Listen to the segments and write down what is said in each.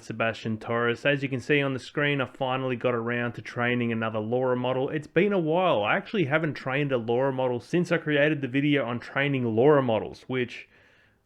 Sebastian Torres. As you can see on the screen, I finally got around to training another Lora model. It's been a while. I actually haven't trained a Lora model since I created the video on training Lora models, which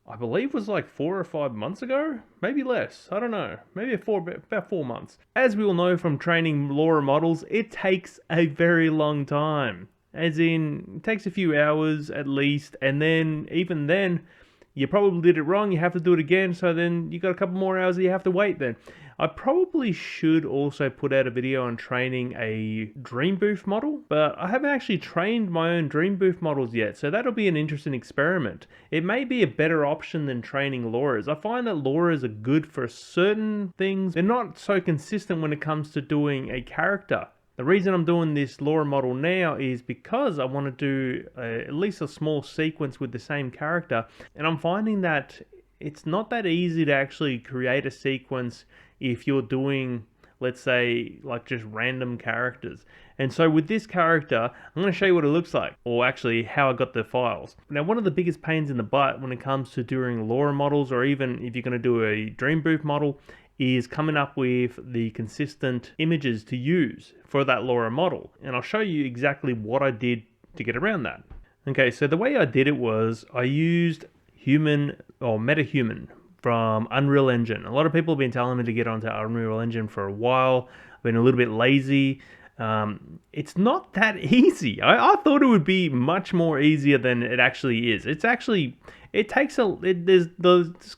I believe was like 4 or 5 months ago, maybe less, I don't know, maybe about 4 months. As we all know from training Lora models, it takes a very long time. As in, it takes a few hours at least, and then, even then, you probably did it wrong, you have to do it again, so then you got a couple more hours that you have to wait then. I probably should also put out a video on training a Dream Booth model, but I haven't actually trained my own Dream Booth models yet, so that'll be an interesting experiment. It may be a better option than training Loras. I find that Loras are good for certain things. They're not so consistent when it comes to doing a character. The reason I'm doing this Lora model now is because I want to do at least a small sequence with the same character, and I'm finding that it's not that easy to actually create a sequence if you're doing, let's say, like just random characters. And so with this character, I'm going to show you what it looks like, or actually how I got the files. Now, one of the biggest pains in the butt when it comes to doing Lora models, or even if you're going to do a Dream Booth model, is coming up with the consistent images to use for that Lora model. And I'll show you exactly what I did to get around that. Okay, so the way I did it was I used Human or MetaHuman from Unreal Engine. A lot of people have been telling me to get onto Unreal Engine for a while. I've been a little bit lazy. It's not that easy. I thought it would be much more easier than it actually is. It's actually, there's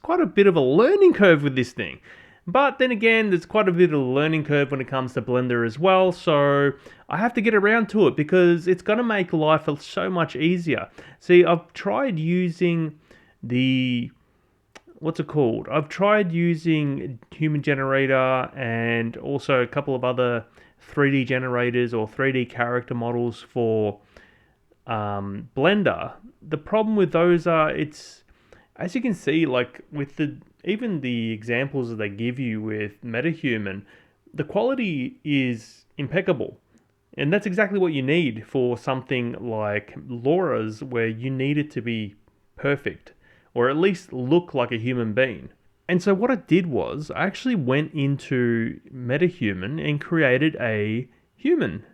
quite a bit of a learning curve with this thing. But then again, there's quite a bit of a learning curve when it comes to Blender as well, so I have to get around to it because it's going to make life so much easier. See, I've tried using I've tried using Human Generator and also a couple of other 3D generators or 3D character models for Blender. The problem with those are, as you can see, like with even the examples that they give you with MetaHuman, the quality is impeccable. And that's exactly what you need for something like Lora's, where you need it to be perfect, or at least look like a human being. And so what I did was, I actually went into MetaHuman and created a human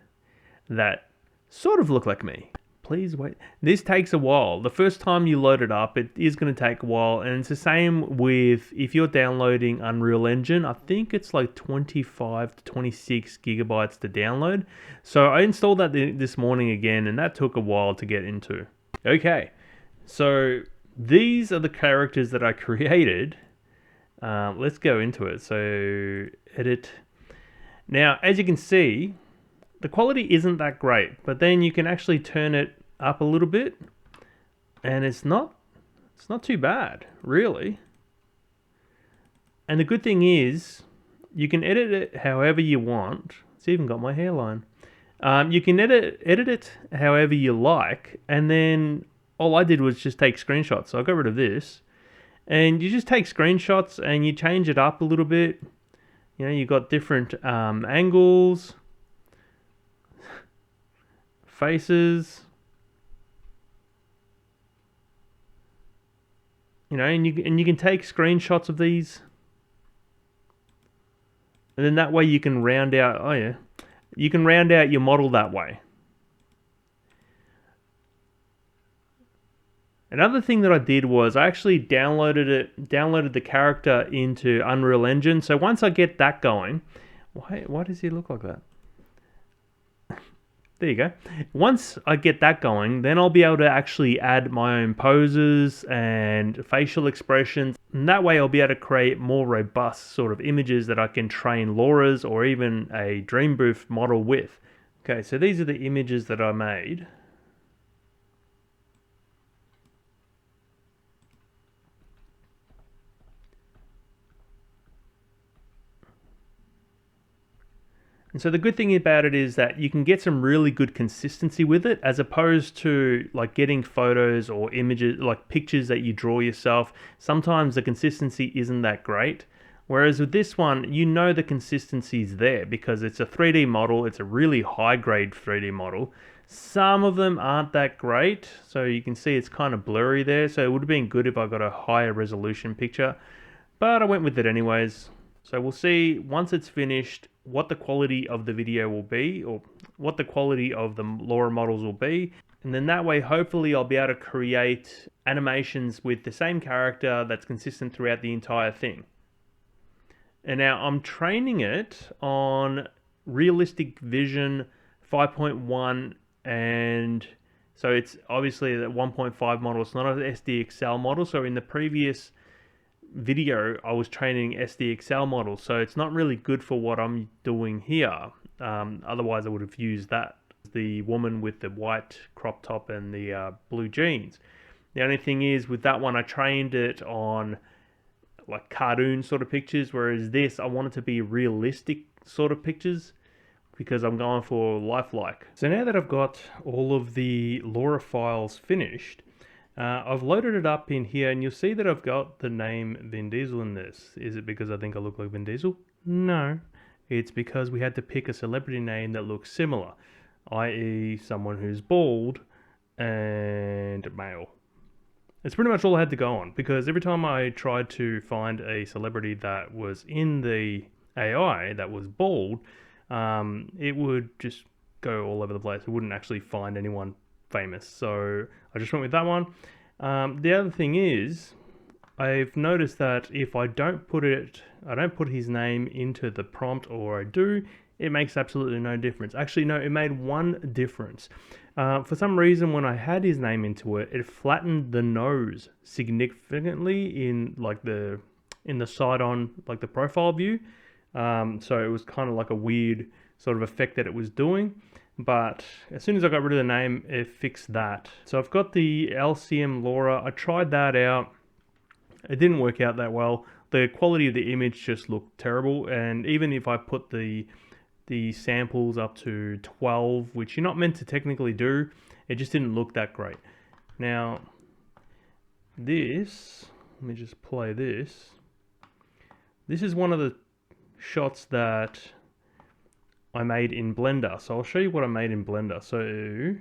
that sort of looked like me. Please wait. This takes a while. The first time you load it up, it is going to take a while. And it's the same with if you're downloading Unreal Engine. I think it's like 25 to 26 gigabytes to download. So I installed that this morning again, and that took a while to get into. Okay, so these are the characters that I created. Let's go into it. So edit. Now, as you can see, the quality isn't that great, but then you can actually turn it up a little bit, and it's not too bad, really. And the good thing is, you can edit it however you want. It's even got my hairline. You can edit it however you like, and then all I did was just take screenshots. So I got rid of this, and you just take screenshots and you change it up a little bit. You know, you got different angles, faces, you know, and you can take screenshots of these, and then that way you can round out. Oh yeah, you can round out your model that way. Another thing that I did was I actually downloaded the character into Unreal Engine. So once I get that going, why does he look like that? There you go. Once I get that going, then I'll be able to actually add my own poses and facial expressions. And that way I'll be able to create more robust sort of images that I can train Lora's or even a Dream Booth model with. Okay, so these are the images that I made. And so the good thing about it is that you can get some really good consistency with it, as opposed to like getting photos or images, like pictures that you draw yourself. Sometimes the consistency isn't that great. Whereas with this one, you know the consistency is there because it's a 3D model. It's a really high grade 3D model. Some of them aren't that great. So you can see it's kind of blurry there. So it would have been good if I got a higher resolution picture, but I went with it anyways. So we'll see once it's finished what the quality of the video will be, or what the quality of the Lora models will be. And then that way, hopefully I'll be able to create animations with the same character that's consistent throughout the entire thing. And now I'm training it on Realistic Vision 5.1, and so it's obviously the 1.5 model. It's not an SDXL model. So in the previous video, I was training SDXL models. So it's not really good for what I'm doing here. Otherwise, I would have used that. The woman with the white crop top and the blue jeans. The only thing is, with that one, I trained it on like cartoon sort of pictures, whereas this, I want it to be realistic sort of pictures, because I'm going for lifelike. So now that I've got all of the Lora files finished, I've loaded it up in here, and you'll see that I've got the name Vin Diesel in this. Is it because I think I look like Vin Diesel? No, it's because we had to pick a celebrity name that looks similar, i.e. someone who's bald and male. It's pretty much all I had to go on, because every time I tried to find a celebrity that was in the AI that was bald, it would just go all over the place. It wouldn't actually find anyone famous. So I just went with that one. The other thing is, I've noticed that if I don't put his name into the prompt, or I do, it makes absolutely no difference. Actually, no, it made one difference. For some reason, when I had his name into it, it flattened the nose significantly in the side on, like the profile view. So it was kind of like a weird sort of effect that it was doing. But as soon as I got rid of the name, it fixed that. So I've got the LCM Lora. I tried that out. It didn't work out that well. The quality of the image just looked terrible. And even if I put the samples up to 12, which you're not meant to technically do, it just didn't look that great. Now, this, let me just play this. This is one of the shots that I made in Blender. So I'll show you what I made in Blender. So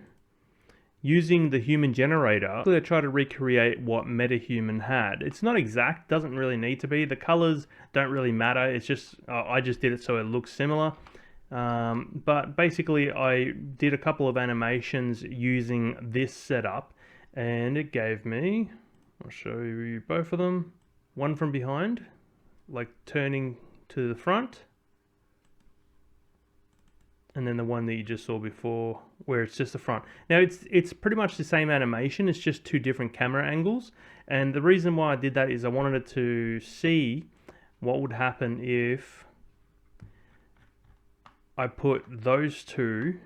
using the human generator, I try to recreate what MetaHuman had. It's not exact, doesn't really need to be. The colors don't really matter. It's just, I just did it so it looks similar. But basically I did a couple of animations using this setup, and it gave me, I'll show you both of them, one from behind, like turning to the front, and then the one that you just saw before where it's just the front. Now it's pretty much the same animation, it's just two different camera angles, and the reason why I did that is I wanted it to see what would happen if I put those two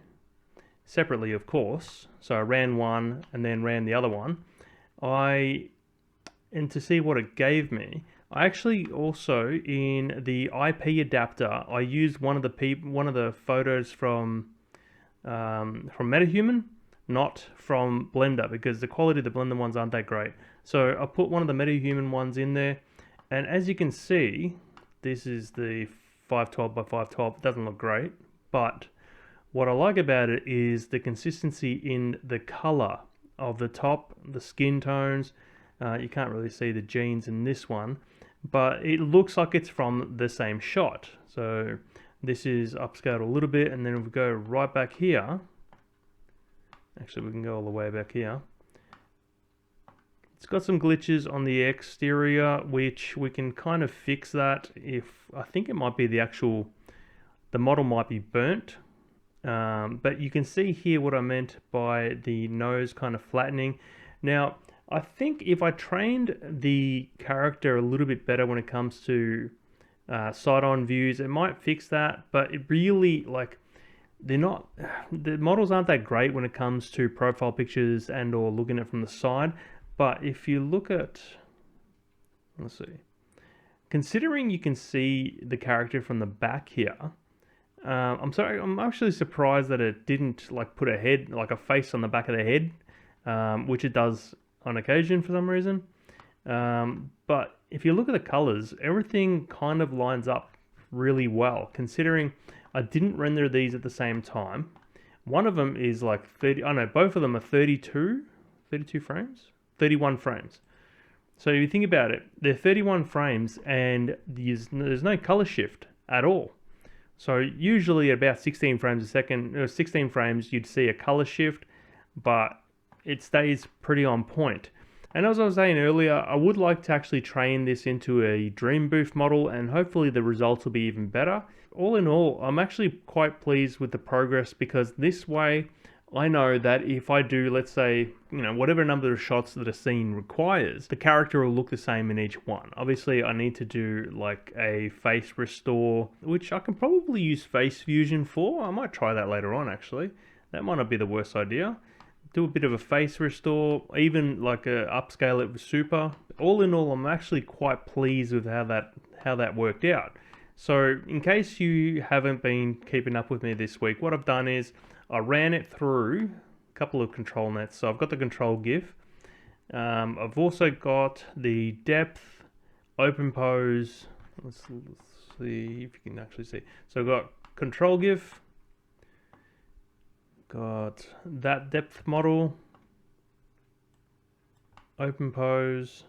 separately, of course. So I ran one and then ran the other one. And to see what it gave me, I actually also, in the IP adapter, I used one of the photos from MetaHuman, not from Blender, because the quality of the Blender ones aren't that great. So I put one of the MetaHuman ones in there, and as you can see, this is the 512 by 512. It doesn't look great, but what I like about it is the consistency in the color of the top, the skin tones. You can't really see the jeans in this one, but it looks like it's from the same shot. So this is upscaled a little bit, and then if we go right back here, actually we can go all the way back here. It's got some glitches on the exterior, which we can kind of fix that if, I think it might be the model might be burnt. But you can see here what I meant by the nose kind of flattening. Now, I think if I trained the character a little bit better when it comes to side-on views, it might fix that, but it really, like, the models aren't that great when it comes to profile pictures and or looking at it from the side. But if you look at, let's see, considering you can see the character from the back here, I'm actually surprised that it didn't like put a head, like a face on the back of the head, which it does on occasion for some reason. But if you look at the colors, everything kind of lines up really well, considering I didn't render these at the same time. One of them is like 30, oh no, both of them are 32 frames, 31 frames. So if you think about it, they're 31 frames and there's no color shift at all. So usually at about 16 frames a second, or 16 frames, you'd see a color shift, but it stays pretty on point. And as I was saying earlier, I would like to actually train this into a Dream Booth model, and hopefully the results will be even better. All in all, I'm actually quite pleased with the progress, because this way I know that if I do, let's say, whatever number of shots that a scene requires, the character will look the same in each one. Obviously, I need to do like a face restore, which I can probably use face fusion for. I might try that later on, actually. That might not be the worst idea. Do a bit of a face restore, even like a upscale it with super. All in all, I'm actually quite pleased with how that worked out. So in case you haven't been keeping up with me this week, what I've done is I ran it through a couple of control nets. So I've got the control GIF. I've also got the depth, open pose. Let's see if you can actually see. So I've got control GIF, got that depth model, open pose,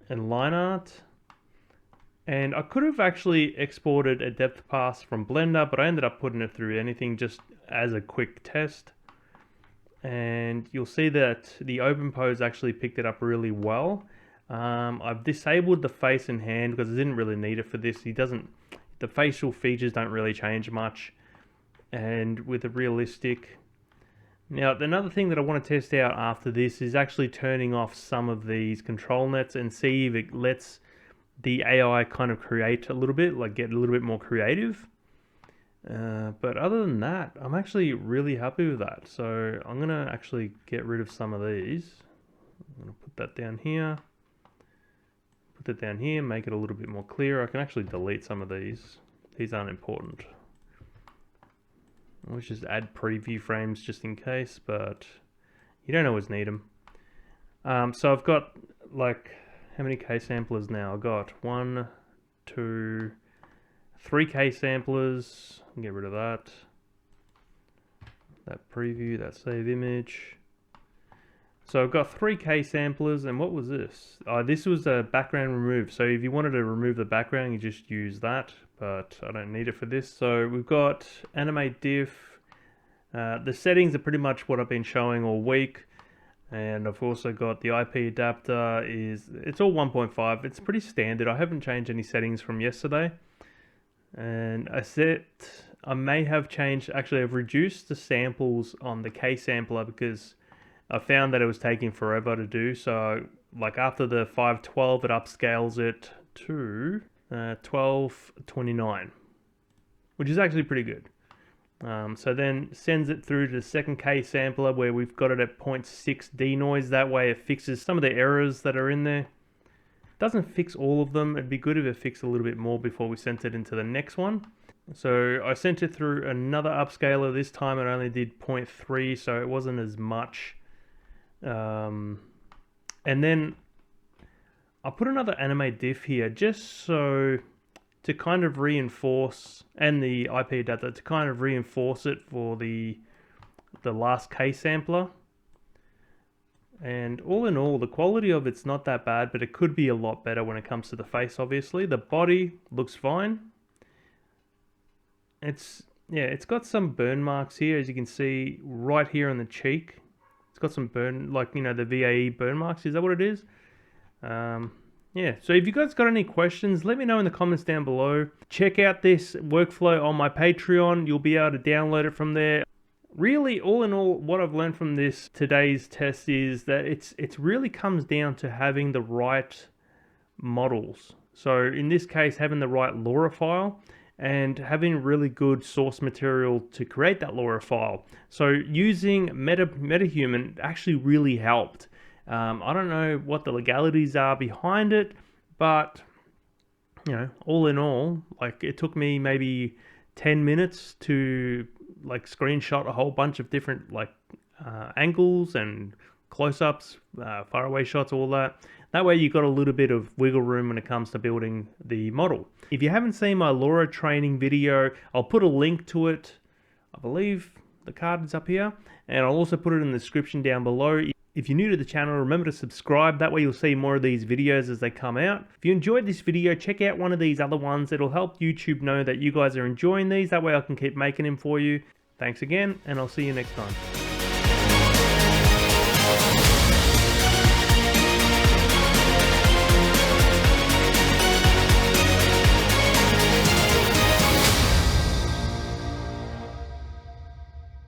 and line art. And I could have actually exported a depth pass from Blender, but I ended up putting it through anything just as a quick test. And you'll see that the open pose actually picked it up really well. I've disabled the face and hand because I didn't really need it for this. The facial features don't really change much. And with a realistic... Now, another thing that I want to test out after this is actually turning off some of these control nets and see if it lets the AI kind of create a little bit, like get a little bit more creative. But other than that, I'm actually really happy with that. So I'm going to actually get rid of some of these. I'm going to put that down here. Put that down here, make it a little bit more clear. I can actually delete some of these. These aren't important. Let's just add preview frames just in case, but you don't always need them. So I've got like... How many K samplers now? I've got 1, 2, 3 K samplers. Get rid of that. That preview, that save image. So I've got 3 K samplers, and what was this? This was a background remove. So if you wanted to remove the background, you just use that, but I don't need it for this. So we've got animate diff. The settings are pretty much what I've been showing all week. And I've also got the IP adapter it's all 1.5. It's pretty standard. I haven't changed any settings from yesterday. And I may have changed, actually I've reduced the samples on the K sampler because I found that it was taking forever to do. So like after the 512, it upscales it to 1229, which is actually pretty good. So then sends it through to the second K sampler where we've got it at 0.6 denoise. That way it fixes some of the errors that are in there. Doesn't fix all of them. It'd be good if it fixed a little bit more before we sent it into the next one. So I sent it through another upscaler. This time it only did 0.3, so it wasn't as much. And then I put another animate diff here just so... to kind of reinforce, and the IP adapter to kind of reinforce it for the last K sampler. And all in all, the quality of it's not that bad, but it could be a lot better when it comes to the face, obviously. The body looks fine. It's got some burn marks here, as you can see right here on the cheek. It's got some burn, like, the VAE burn marks. Is that what it is? Yeah, so if you guys got any questions, let me know in the comments down below. Check out this workflow on my Patreon. You'll be able to download it from there. Really, all in all, what I've learned from today's test is that it really comes down to having the right models. So in this case, having the right Lora file and having really good source material to create that Lora file. So using MetaHuman actually really helped. I don't know what the legalities are behind it, but all in all, like it took me maybe 10 minutes to like screenshot a whole bunch of different angles and close-ups, faraway shots, all that. That way you got a little bit of wiggle room when it comes to building the model. If you haven't seen my Lora training video, I'll put a link to it. I believe the card is up here, and I'll also put it in the description down below. If you're new to the channel, remember to subscribe. That way you'll see more of these videos as they come out. If you enjoyed this video, check out one of these other ones. It'll help YouTube know that you guys are enjoying these. That way I can keep making them for you. Thanks again, and I'll see you next time.